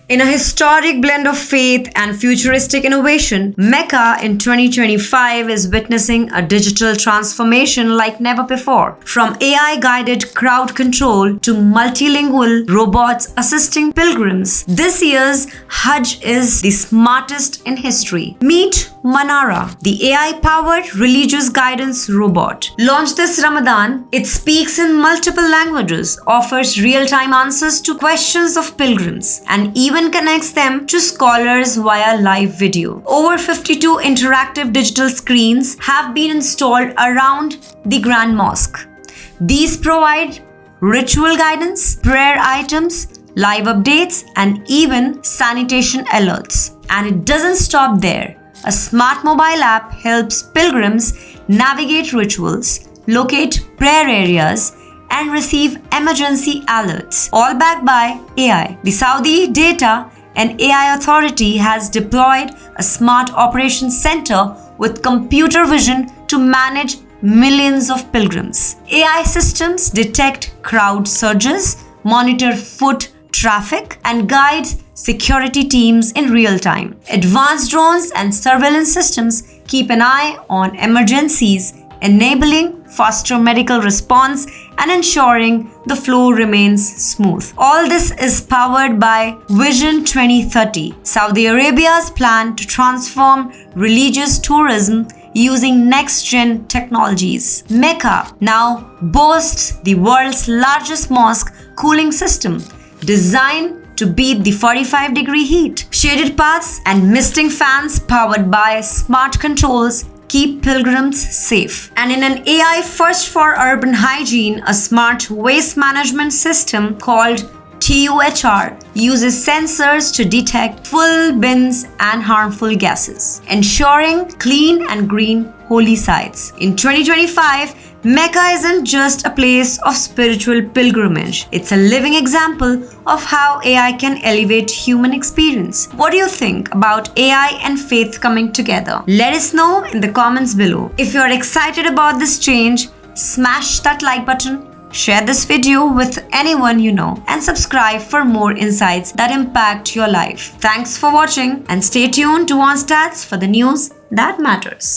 In a historic blend of faith and futuristic innovation, Mecca in 2025 is witnessing a digital transformation like never before. From AI-guided crowd control to multilingual robots assisting pilgrims, this year's Hajj is the smartest in history. Meet Manara, the AI-powered religious guidance robot. Launched this Ramadan, it speaks in multiple languages, offers real-time answers to questions of pilgrims, and even connects them to scholars via live video. Over 52 interactive digital screens have been installed around the Grand Mosque. These provide ritual guidance, prayer items, live updates, and even sanitation alerts. And it doesn't stop there. A smart mobile app helps pilgrims navigate rituals, locate prayer areas, and receive emergency alerts, all backed by AI. The Saudi Data and AI Authority has deployed a smart operations center with computer vision to manage millions of pilgrims. AI systems detect crowd surges, monitor foot traffic, and guides security teams in real time. Advanced drones and surveillance systems keep an eye on emergencies, enabling faster medical response and ensuring the flow remains smooth. All this is powered by Vision 2030, Saudi Arabia's plan to transform religious tourism using next-gen technologies. Mecca now boasts the world's largest mosque cooling system, designed to beat the 45-degree heat. Shaded paths and misting fans powered by smart controls keep pilgrims safe. And in an AI first for urban hygiene, a smart waste management system called TUHR uses sensors to detect full bins and harmful gases, ensuring clean and green holy sites. In 2025, Mecca isn't just a place of spiritual pilgrimage. It's a living example of how AI can elevate human experience. What do you think about AI and faith coming together? Let us know in the comments below. If you're excited about this change, smash that like button, share this video with anyone you know, and subscribe for more insights that impact your life. Thanks for watching and stay tuned to Wantstats for the news that matters.